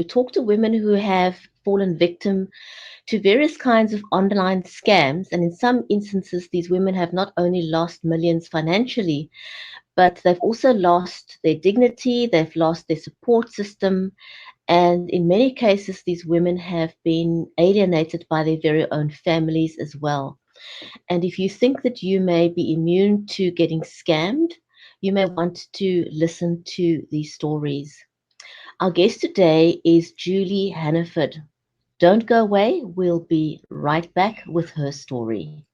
We talk to women who have fallen victim to various kinds of online scams. And in some instances, these women have not only lost millions financially, but they've also lost their dignity, they've lost their support system, and in many cases, these women have been alienated by their very own families as well. And if you think that you may be immune to getting scammed, you may want to listen to these stories. Our guest today is Julie Hannaford. Don't go away, we'll be right back with her story.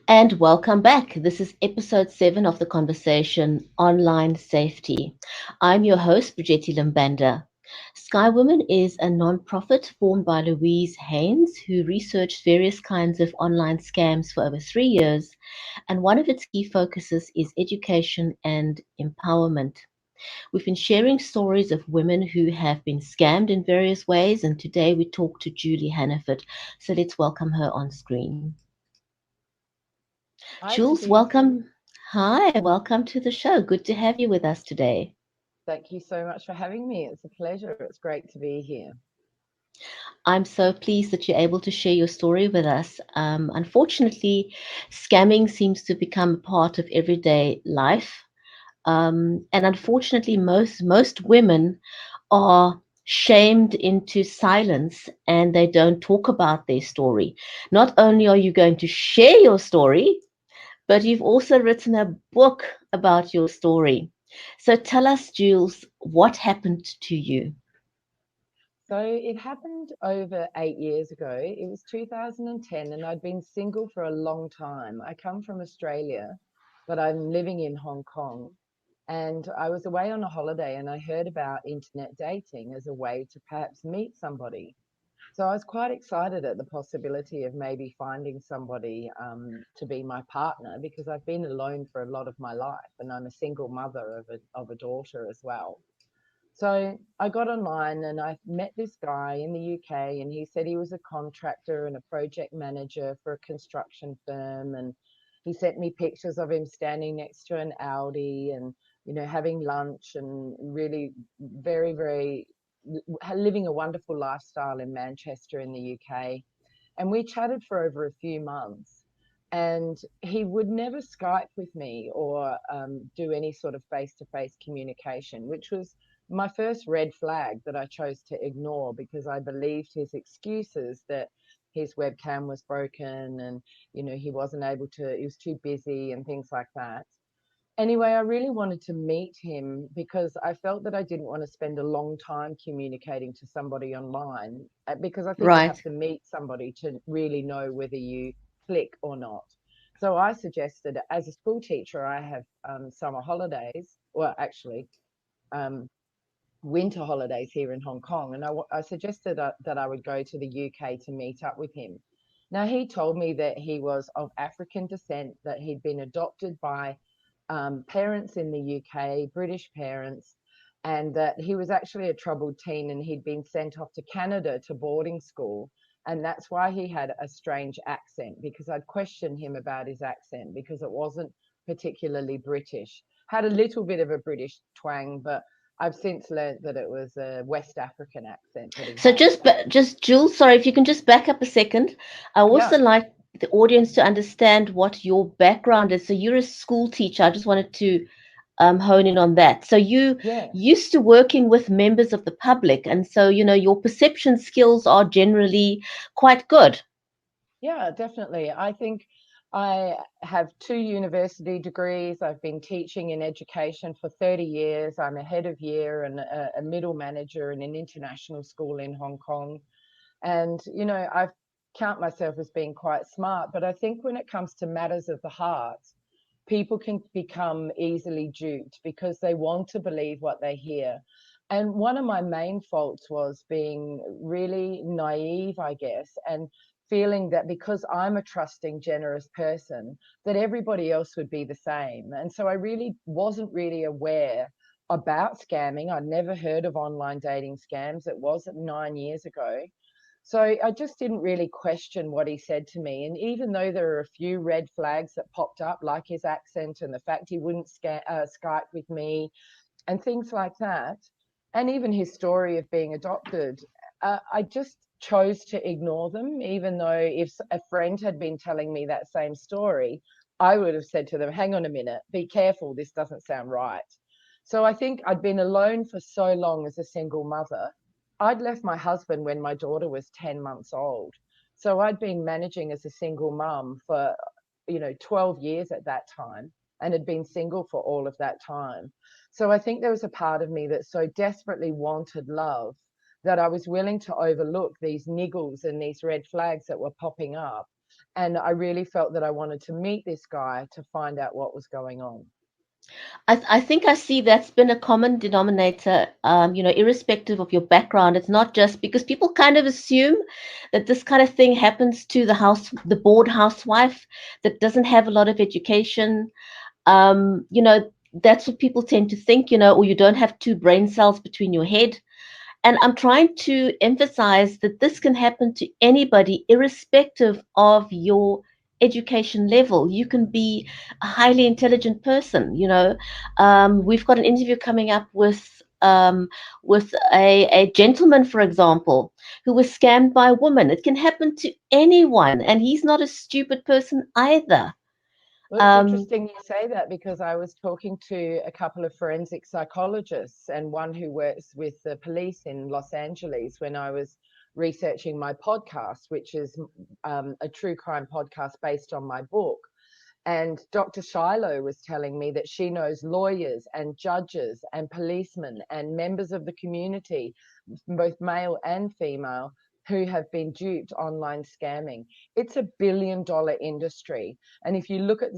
And welcome back. This is episode 7 of the conversation Online Safety. I'm your host, Brigetti Limbanda. Sky Women is a non-profit formed by Louise Haynes, who researched various kinds of online scams for over 3 years. And one of its key focuses is education and empowerment. We've been sharing stories of women who have been scammed in various ways, and today we talk to Julie Hannaford. So let's welcome her on screen. Hi, Jules, Brigitte. welcome. Hi, welcome to the show. Good to have you with us today. Thank you so much for having me. It's a pleasure. It's great to be here. I'm so pleased that you're able to share your story with us. Unfortunately, scamming seems to become a part of everyday life. And unfortunately, most women are shamed into silence and they don't talk about their story. Not only are you going to share your story, but you've also written a book about your story. So tell us, Jules, what happened to you? So it happened over 8 years ago. It was 2010, and I'd been single for a long time. I come from Australia, but I'm living in Hong Kong. And I was away on a holiday, and I heard about internet dating as a way to perhaps meet somebody. So I was quite excited at the possibility of maybe finding somebody to be my partner because I've been alone for a lot of my life, and I'm a single mother of a daughter as well. So I got online and I met this guy in the UK, and he said he was a contractor and a project manager for a construction firm. And he sent me pictures of him standing next to an Audi and, having lunch and really very, very living a wonderful lifestyle in Manchester in the UK. And we chatted for over a few months. And he would never Skype with me or do any sort of face to face communication, which was my first red flag that I chose to ignore because I believed his excuses that his webcam was broken and, he wasn't able to, he was too busy and things like that. Anyway, I really wanted to meet him because I felt that I didn't want to spend a long time communicating to somebody online because I think you have Right. to meet somebody to really know whether you click or not. So I suggested, as a school teacher, I have summer holidays, well, actually, um, winter holidays here in Hong Kong, and I suggested that I would go to the UK to meet up with him. Now, he told me that he was of African descent, that he'd been adopted by parents in the UK, British parents, and that he was actually a troubled teen and he'd been sent off to Canada to boarding school. And that's why he had a strange accent, because I'd questioned him about his accent because it wasn't particularly British. Had a little bit of a British twang, but I've since learned that it was a West African accent that he So had. just Jules, sorry, if you can just back up a second. I also Yeah, like the audience to understand what your background is. So you're a school teacher. I just wanted to hone in on that. So you yeah. used to working with members of the public, and so your perception skills are generally quite good. Yeah, definitely. I think I have 2 university degrees. I've been teaching in education for 30 years. I'm a head of year and a middle manager in an international school in Hong Kong. And, I count myself as being quite smart, but I think when it comes to matters of the heart, people can become easily duped because they want to believe what they hear. And one of my main faults was being really naive, I guess, and feeling that because I'm a trusting, generous person, that everybody else would be the same. And so I really wasn't really aware about scamming. I'd never heard of online dating scams. It was 9 years ago. So I just didn't really question what he said to me. And even though there are a few red flags that popped up, like his accent and the fact he wouldn't Skype with me and things like that, and even his story of being adopted, I just chose to ignore them, even though if a friend had been telling me that same story, I would have said to them, hang on a minute, be careful, this doesn't sound right. So I think I'd been alone for so long as a single mother. I'd left my husband when my daughter was 10 months old. So I'd been managing as a single mum for, 12 years at that time, and had been single for all of that time. So I think there was a part of me that so desperately wanted love that I was willing to overlook these niggles and these red flags that were popping up. And I really felt that I wanted to meet this guy to find out what was going on. I think I see that's been a common denominator, irrespective of your background. It's not just because people kind of assume that this kind of thing happens to the bored housewife that doesn't have a lot of education. Um, you know, that's what people tend to think, or you don't have two brain cells between your head. And I'm trying to emphasize that this can happen to anybody, irrespective of your education level. You can be a highly intelligent person. We've got an interview coming up with a gentleman, for example, who was scammed by a woman. It can happen to anyone, and he's not a stupid person either. Well, it's Um, interesting you say that because I was talking to a couple of forensic psychologists and one who works with the police in Los Angeles when I was researching my podcast, which is a true crime podcast based on my book. And Dr. Shiloh was telling me that she knows lawyers and judges and policemen and members of the community, both male and female, who have been duped online scamming. It's $1 billion industry. And if you look at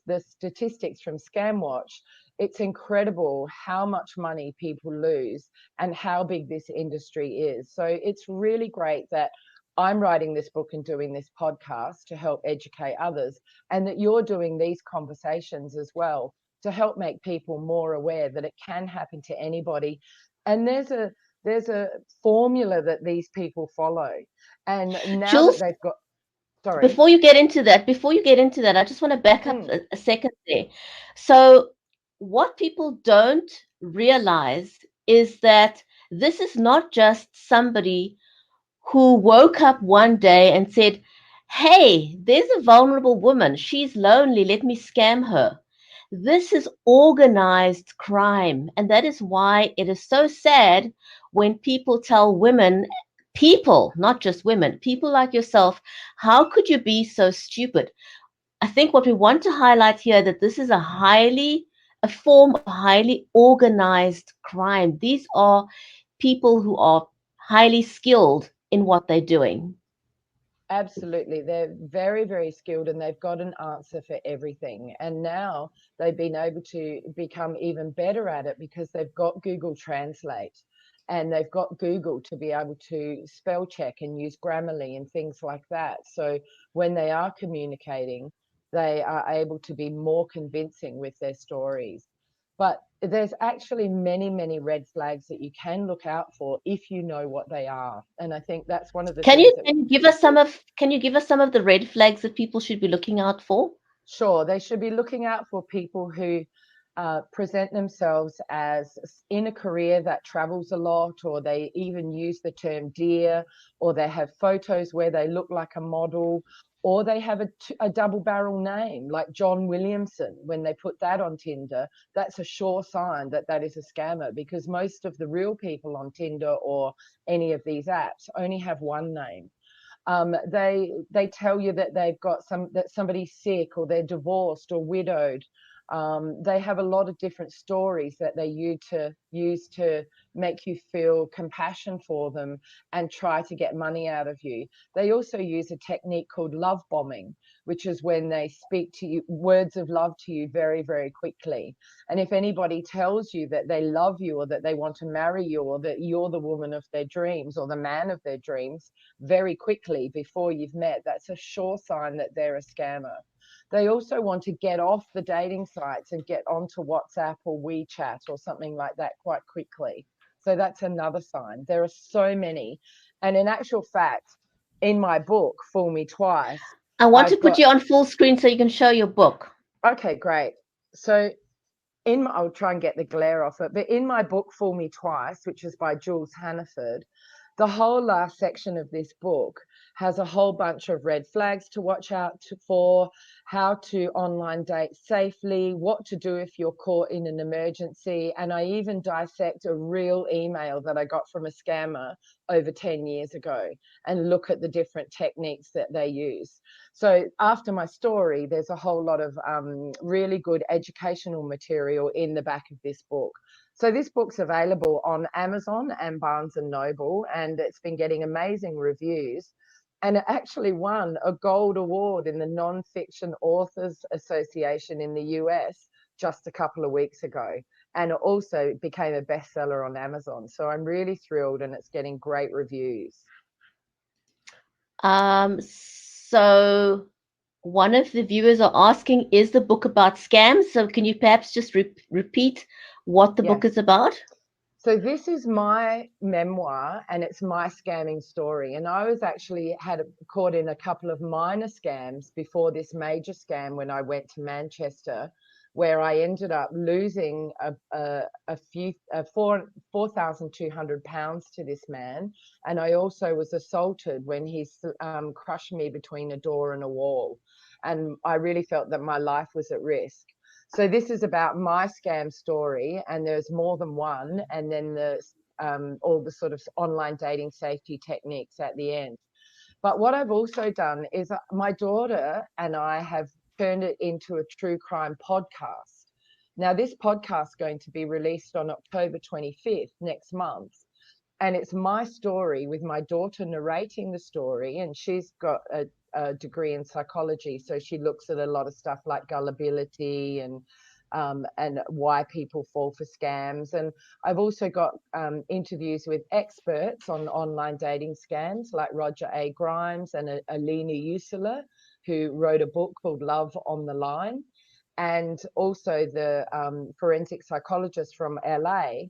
the statistics from ScamWatch, it's incredible how much money people lose and how big this industry is. So it's really great that I'm writing this book and doing this podcast to help educate others, and that you're doing these conversations as well to help make people more aware that it can happen to anybody. And there's a formula that these people follow. And now that Jules, they've got, sorry. before you get into that, I just want to back up Mm, a second there. So, what people don't realize is that this is not just somebody who woke up one day and said, "Hey, there's a vulnerable woman. She's lonely. Let me scam her." This is organized crime. And that is why it is so sad when people tell women, people, not just women, people like yourself, how could you be so stupid? I think what we want to highlight here that this is a form of highly organized crime. These are people who are highly skilled in what they're doing. absolutely. They're very, very skilled and they've got an answer for everything. And now they've been able to become even better at it because they've got Google Translate and they've got Google to be able to spell check and use Grammarly and things like that. So when they are communicating, they are able to be more convincing with their stories. But there's actually many, many red flags that you can look out for if you know what they are. And I think that's one of the Can you things that, can you give us some of the red flags that people should be looking out for? sure, they should be looking out for people who present themselves as in a career that travels a lot, or they even use the term dear, or they have photos where they look like a model, or they have a double barrel name like John Williamson. When they put that on Tinder, that's a sure sign that that is a scammer, because most of the real people on Tinder or any of these apps only have one name. They tell you that they've got that somebody's sick or they're divorced or widowed. They have a lot of different stories that they use to make you feel compassion for them and try to get money out of you. They also use a technique called love bombing, which is when they speak to you words of love to you very, very quickly. And if anybody tells you that they love you or that they want to marry you or that you're the woman of their dreams or the man of their dreams very quickly before you've met, that's a sure sign that they're a scammer. They also want to get off the dating sites and get onto WhatsApp or WeChat or something like that quite quickly. So that's another sign. There are so many. And in actual fact, in my book, Fool Me Twice, I want to I've put got, you on full screen so you can show your book. okay, great. So I'll try and get the glare off it, but in my book, Fool Me Twice, which is by Jules Hannaford, the whole last section of this book has a whole bunch of red flags to watch out for, how to online date safely, what to do if you're caught in an emergency. And I even dissect a real email that I got from a scammer over 10 years ago and look at the different techniques that they use. So after my story, there's a whole lot of really good educational material in the back of this book. So this book's available on Amazon and Barnes and Noble, and it's been getting amazing reviews. And it actually won a gold award in the Non-Fiction Authors Association in the US just a couple of weeks ago. And it also became a bestseller on Amazon. So I'm really thrilled, and it's getting great reviews. So one of the viewers are asking, is the book about scams? So can you perhaps just repeat what the book Yes. is about? So this is my memoir, and it's my scamming story. And I was actually caught in a couple of minor scams before this major scam when I went to Manchester, where I ended up losing a few £4,200 to this man, and I also was assaulted when he crushed me between a door and a wall, and I really felt that my life was at risk. So this is about my scam story, and there's more than one, and then there's all the sort of online dating safety techniques at the end. But what I've also done is my daughter and I have turned it into a true crime podcast. Now, this podcast is going to be released on October 25th next month. And it's my story with my daughter narrating the story. And she's got a degree in psychology. So she looks at a lot of stuff like gullibility and why people fall for scams. And I've also got interviews with experts on online dating scams like Roger A. Grimes and Alina Usula, who wrote a book called Love on the Line, and also the forensic psychologist from LA.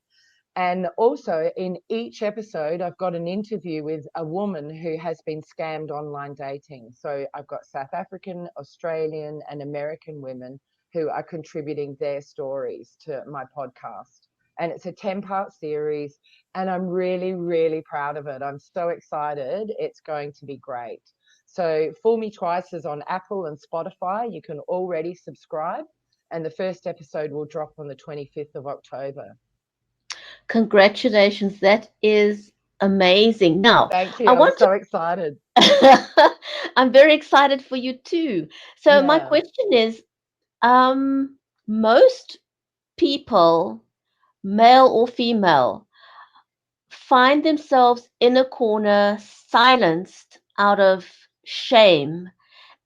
And also in each episode, I've got an interview with a woman who has been scammed online dating. So I've got South African, Australian, and American women who are contributing their stories to my podcast. And it's a 10-part series, and I'm really, really proud of it. I'm so excited. It's going to be great. So Fool Me Twice is on Apple and Spotify. You can already subscribe, and the first episode will drop on the 25th of October. Congratulations. That is amazing. Now, Thank I you. I'm want so excited. I'm very excited for you too. So my Yeah. question is, most people, male or female, find themselves in a corner, silenced out of shame,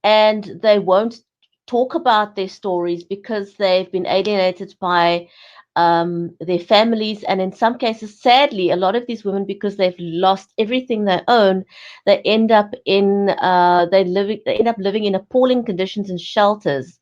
and they won't talk about their stories because they've been alienated by their families, and in some cases, sadly, a lot of these women, because they've lost everything they own, they end up living in appalling conditions in shelters.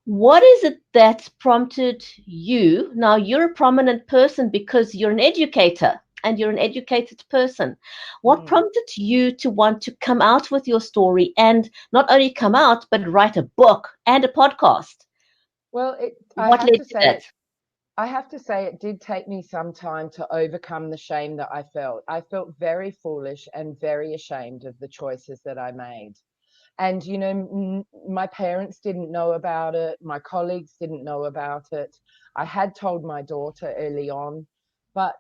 What is it that's prompted you? Now, you're a prominent person because you're an educator and you're an educated person. What Mm. prompted you to want to come out with your story and not only come out, but write a book and a podcast? Well, What led to that? I have to say it did take me some time to overcome the shame that I felt. I felt very foolish and very ashamed of the choices that I made. And, my parents didn't know about it. My colleagues didn't know about it. I had told my daughter early on, but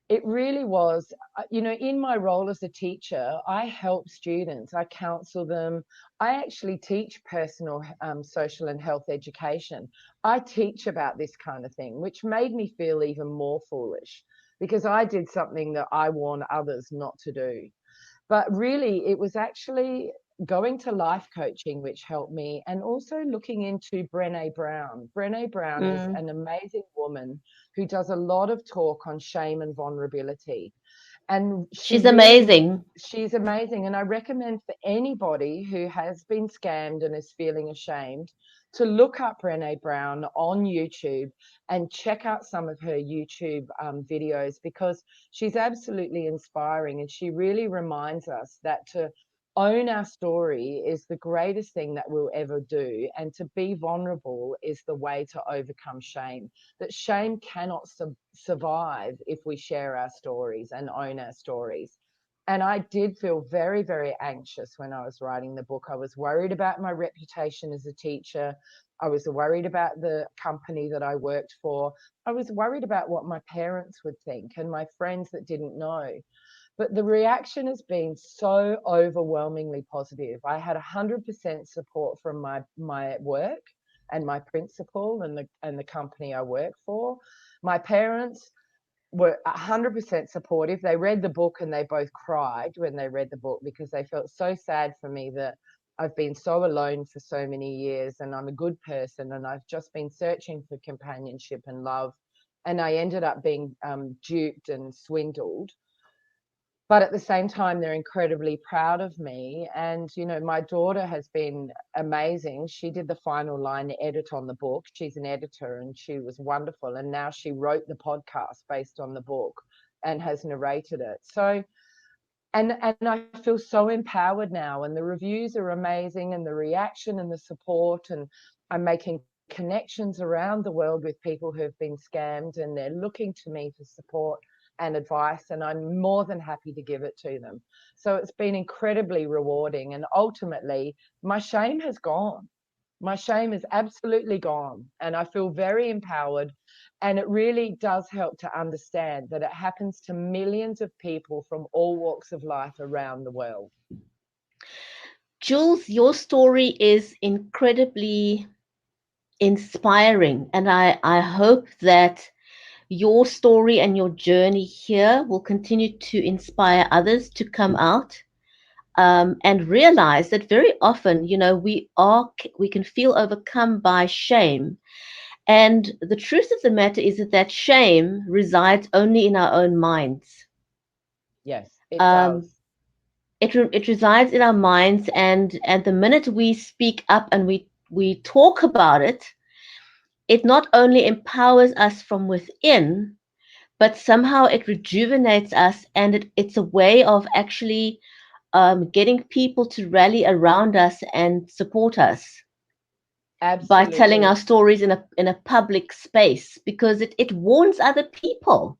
it really was, in my role as a teacher, I help students, I counsel them. I actually teach personal, social and health education. I teach about this kind of thing, which made me feel even more foolish because I did something that I warn others not to do. But really, it was actually going to life coaching, which helped me, and also looking into Brené Brown. Brené Brown is Mm. an amazing woman who does a lot of talk on shame and vulnerability. And She's amazing. she's amazing. And I recommend for anybody who has been scammed and is feeling ashamed to look up Brené Brown on YouTube and check out some of her YouTube videos, because she's absolutely inspiring. And she really reminds us that to own our story is the greatest thing that we'll ever do. And to be vulnerable is the way to overcome shame. That shame cannot survive if we share our stories and own our stories. And I did feel very, very anxious when I was writing the book. I was worried about my reputation as a teacher. I was worried about the company that I worked for. I was worried about what my parents would think and my friends that didn't know. But the reaction has been so overwhelmingly positive. I had 100% support from my work and my principal and the company I work for. My parents were 100% supportive. They read the book and they both cried when they read the book, because they felt so sad for me that I've been so alone for so many years, and I'm a good person, and I've just been searching for companionship and love, and I ended up being duped and swindled. But at the same time, they're incredibly proud of me. And my daughter has been amazing. She did the final line edit on the book. She's an editor, and she was wonderful, and now she wrote the podcast based on the book and has narrated it. So and I feel so empowered now, and the reviews are amazing, and the reaction and the support, and I'm making connections around the world with people who've been scammed, and they're looking to me for support and advice, and I'm more than happy to give it to them. So it's been incredibly rewarding, and ultimately my shame has gone. My shame is absolutely gone, and I feel very empowered. And it really does help to understand that it happens to millions of people from all walks of life around the world. Jules, your story is incredibly inspiring, and I hope that your story and your journey here will continue to inspire others to come out, and realize that very often, we can feel overcome by shame. And the truth of the matter is that shame resides only in our own minds. Yes, it Um, does. it resides in our minds, and the minute we speak up and we talk about it, it not only empowers us from within, but somehow it rejuvenates us, and it's a way of actually getting people to rally around us and support us by telling our Absolutely. stories in a public space, because it warns other people.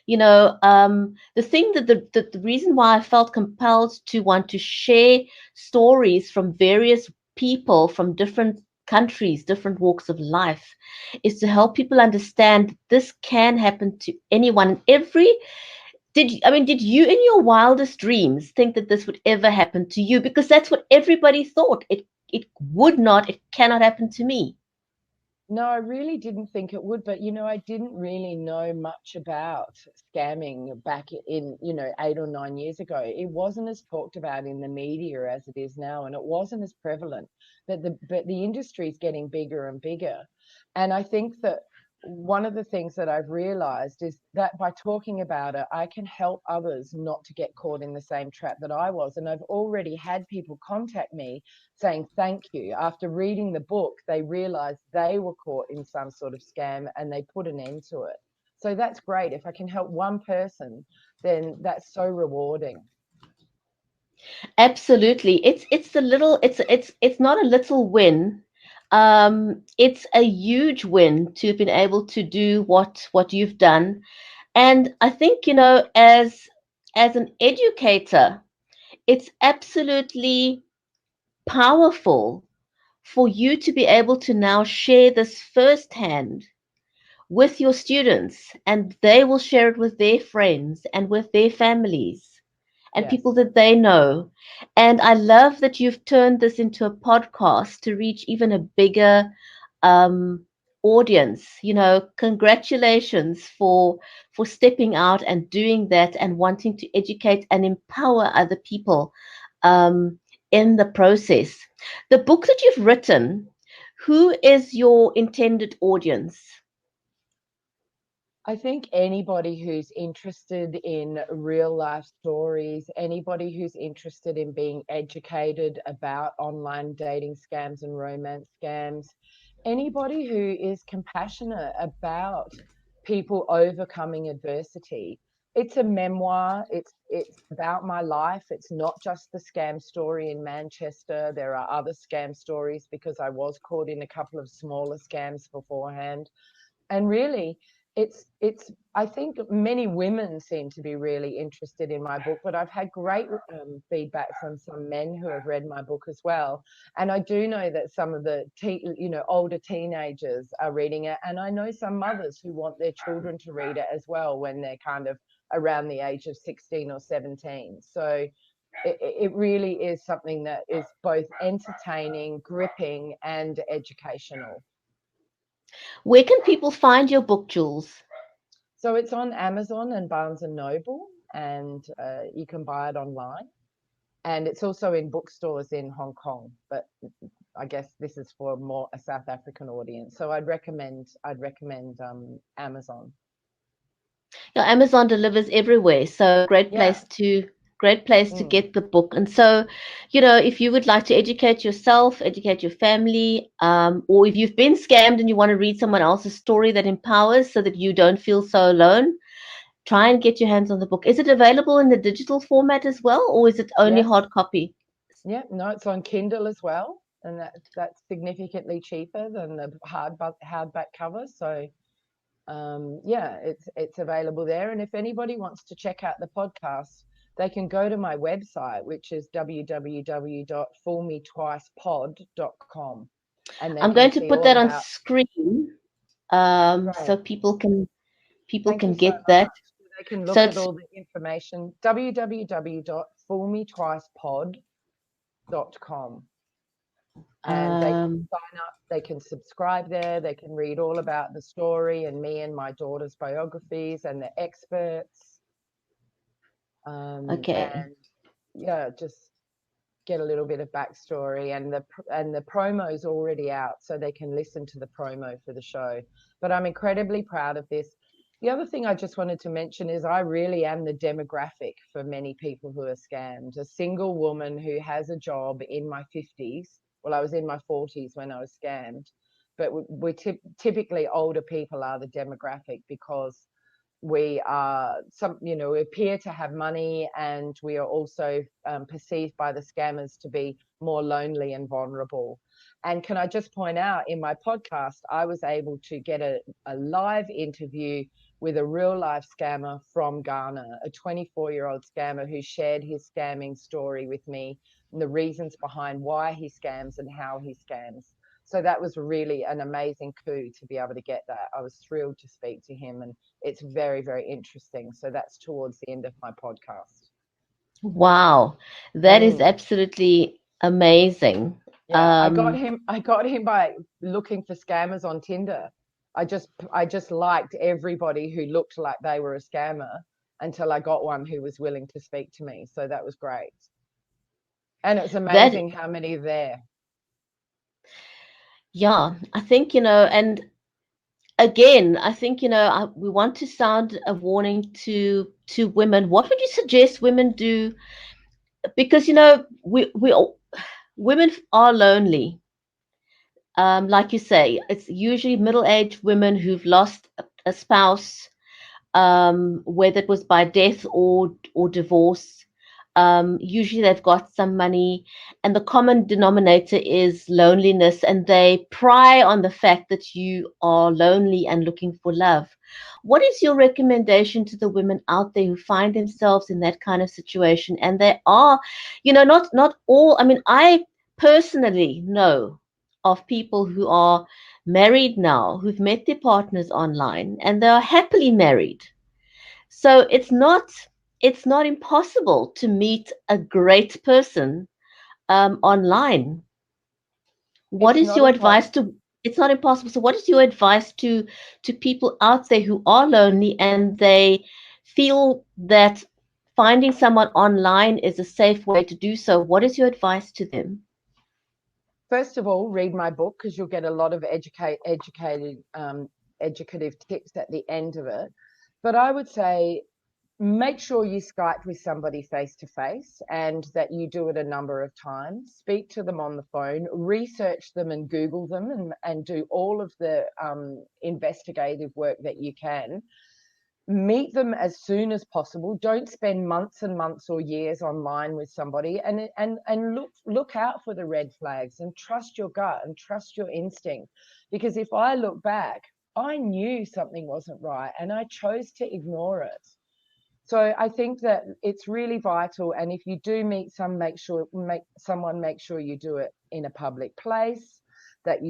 The thing that the reason why I felt compelled to want to share stories from various people from different countries, different walks of life, is to help people understand this can happen to anyone. Every did you in your wildest dreams think that this would ever happen to you? Because that's what everybody thought. It would not, it cannot happen to me. No, I really didn't think it would, but I didn't really know much about scamming back in, 8 or 9 years ago. It wasn't as talked about in the media as it is now, and it wasn't as prevalent. But the industry is getting bigger and bigger. And I think that one of the things that I've realized is that by talking about it, I can help others not to get caught in the same trap that I was. And I've already had people contact me saying thank you. After reading the book, they realized they were caught in some sort of scam and they put an end to it. So that's great. If I can help one person, then that's so rewarding. Absolutely. It's not a little win. It's a huge win to have been able to do what you've done. And I think, as an educator, it's absolutely powerful for you to be able to now share this firsthand with your students, and they will share it with their friends and with their families and Yes, people that they know. And I love that you've turned this into a podcast to reach even a bigger um, audience. Congratulations for stepping out and doing that and wanting to educate and empower other people. Um, in the process. The book that you've written, who is your intended audience? I think anybody who's interested in real life stories, anybody who's interested in being educated about online dating scams and romance scams, anybody who is compassionate about people overcoming adversity. It's a memoir. It's about my life. It's not just the scam story in Manchester. There are other scam stories because I was caught in a couple of smaller scams beforehand. And really, it's I think many women seem to be really interested in my book, but I've had great feedback from some men who have read my book as well. And I do know that some of the older teenagers are reading it, and I know some mothers who want their children to read it as well when they're kind of around the age of 16 or 17. So it really is something that is both entertaining, gripping, and educational. Where can people find your book, Jules? So it's on Amazon and Barnes and Noble, and you can buy it online. And it's also in bookstores in Hong Kong, but I guess this is for more a South African audience. So I'd recommend Amazon. Yeah, Amazon delivers everywhere, so Yeah. great place to Mm. get the book. And so, if you would like to educate yourself, educate your family, or if you've been scammed and you want to read someone else's story that empowers so that you don't feel so alone, try and get your hands on the book. Is it available in the digital format as well, or is it only Yes. hard copy? Yeah. No, it's on Kindle as well, and that's significantly cheaper than the hardback cover. So yeah, it's available there. And if anybody wants to check out the podcast, they can go to my website, which is www.foolmetwicepod.com, and they I'm can going to see put all that on about. screen, Right. so people Thank you can so get that. much. They can So look at it's all the information. www.foolmetwicepod.com, and they can um, sign up. They can subscribe there. They can read all about the story and me and my daughter's biographies and the experts. okay. And yeah, just get a little bit of backstory, and the promo's already out, so they can listen to the promo for the show. But I'm incredibly proud of this. The other thing I just wanted to mention is I really am the demographic for many people who are scammed. A single woman who has a job in my 50s. Well, I was in my 40s when I was scammed, but typically older people are the demographic because we are we appear to have money, and we are also perceived by the scammers to be more lonely and vulnerable. And can I just point out, in my podcast I was able to get a live interview with a real life scammer from Ghana, a 24-year-old scammer who shared his scamming story with me and the reasons behind why he scams and how he scams. So that was really an amazing coup to be able to get that. I was thrilled to speak to him, and it's very, very interesting. So that's towards the end of my podcast. Wow, that is Mm, absolutely amazing. yeah, I got Um, him. I got him by looking for scammers on Tinder. I just liked everybody who looked like they were a scammer until I got one who was willing to speak to me. So that was great, and it's that amazing how many are there. yeah, I think and again, I think we want to sound a warning to women. What would you suggest women do? Because women are lonely. Like you say, it's usually middle-aged women who've lost a spouse, whether it was by death or divorce. Usually they've got some money, and the common denominator is loneliness, and they pry on the fact that you are lonely and looking for love. What is your recommendation to the women out there who find themselves in that kind of situation? And they are, not all. I mean, I personally know of people who are married now, who've met their partners online, and they are happily married. So it's not impossible to meet a great person online. What It's is not your impossible. advice to? It's not impossible. So what is your advice to people out there who are lonely and they feel that finding someone online is a safe way to do so, what is your advice to them? First of all, read my book, because you'll get a lot of educative tips at the end of it. But I would say, make sure you Skype with somebody face to face, and that you do it a number of times. Speak to them on the phone, research them and Google them, and do all of the investigative work that you can. Meet them as soon as possible. Don't spend months and months or years online with somebody, and look out for the red flags, and trust your gut and trust your instinct. Because if I look back, I knew something wasn't right and I chose to ignore it. So I think that it's really vital. And if you do meet make sure you do it in a public place, that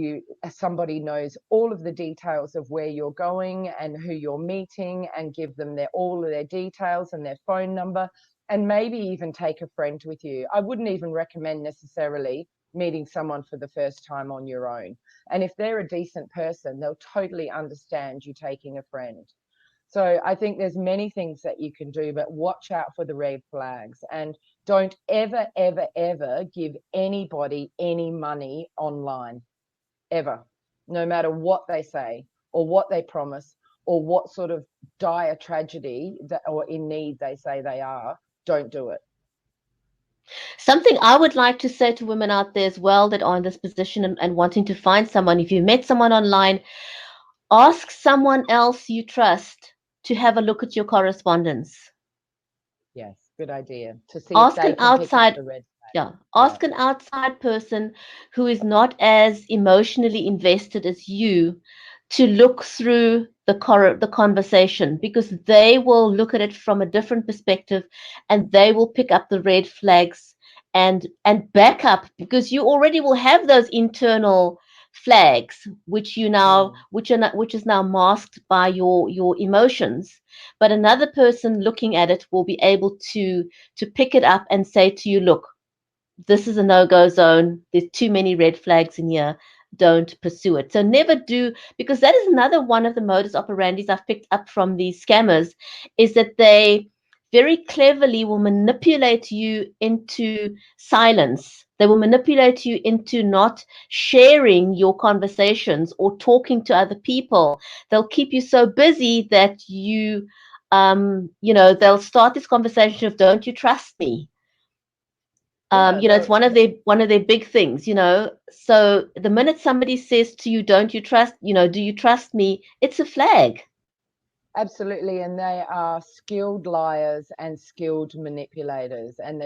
somebody knows all of the details of where you're going and who you're meeting, and give them all of their details and their phone number, and maybe even take a friend with you. I wouldn't even recommend necessarily meeting someone for the first time on your own. And if they're a decent person, they'll totally understand you taking a friend. So I think there's many things that you can do, but watch out for the red flags, and don't ever, ever, ever give anybody any money online, ever, no matter what they say or what they promise or what sort of dire tragedy or in need they say they are. Don't do it. Something I would like to say to women out there as well that are in this position and wanting to find someone, if you met someone online, ask someone else you trust to have a look at your correspondence. Yes, good idea. To see if Ask they an can pick up outside, the red flag. yeah, Yeah. ask an outside person who is not as emotionally invested as you to look through the conversation, because they will look at it from a different perspective, and they will pick up the red flags and back up, because you already will have those internal flags which you now Mm. which is now masked by your emotions, but another person looking at it will be able to pick it up and say to you, look, this is a no-go zone. There's too many red flags in here. Don't pursue it. So never do, because that is another one of the modus operandis I've picked up from these scammers, is that they very cleverly will manipulate you into silence. They will manipulate you into not sharing your conversations or talking to other people. They'll keep you so busy that they'll start this conversation of, don't you trust me? Yeah, It's one of their big things, so the minute somebody says to you, don't you trust, do you trust me, it's a flag. absolutely. And they are skilled liars and skilled manipulators. And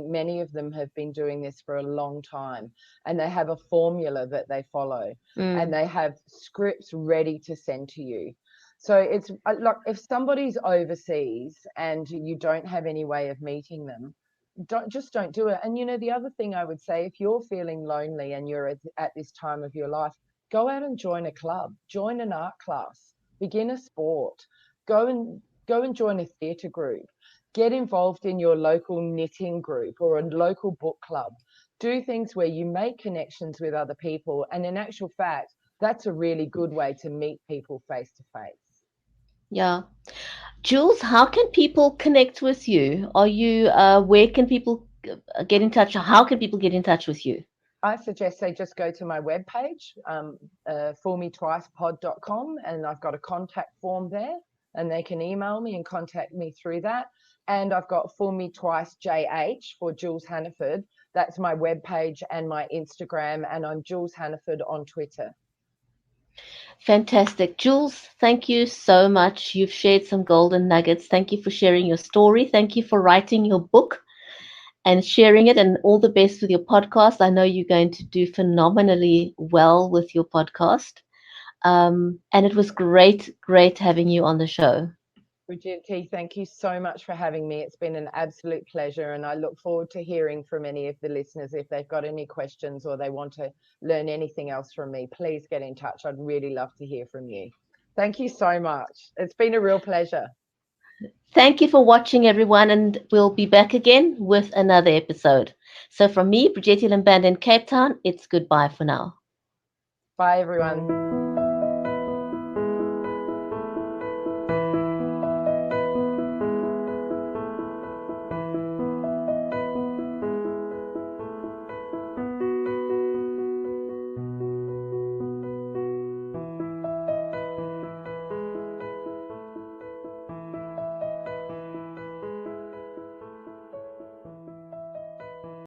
many of them have been doing this for a long time. And they have a formula that they follow. And Mm. they have scripts ready to send to you. So it's like, if somebody's overseas and you don't have any way of meeting them, don't do it. And the other thing I would say, if you're feeling lonely and you're at this time of your life, go out and join a club, join an art class, begin a sport, go and join a theatre group, get involved in your local knitting group or a local book club. Do things where you make connections with other people, and in actual fact, that's a really good way to meet people face to face. Yeah. Jules, how can people connect with you? Where can people get in touch? How can people get in touch with you? I suggest they just go to my webpage, foolmetwicepod.com, and I've got a contact form there, and they can email me and contact me through that. And I've got Fool Me Twice JH for Jules Hannaford. That's my webpage and my Instagram, and I'm Jules Hannaford on Twitter. Fantastic. Jules, thank you so much. You've shared some golden nuggets. Thank you for sharing your story. Thank you for writing your book and sharing it, and all the best with your podcast. I know you're going to do phenomenally well with your podcast. And it was great, great having you on the show. Brigitte, thank you so much for having me. It's been an absolute pleasure, and I look forward to hearing from any of the listeners. If they've got any questions or they want to learn anything else from me, please get in touch. I'd really love to hear from you. Thank you so much. It's been a real pleasure. Thank you for watching, everyone, and we'll be back again with another episode. So from me, Brigitte Limband in Cape Town, it's goodbye for now. Bye, everyone.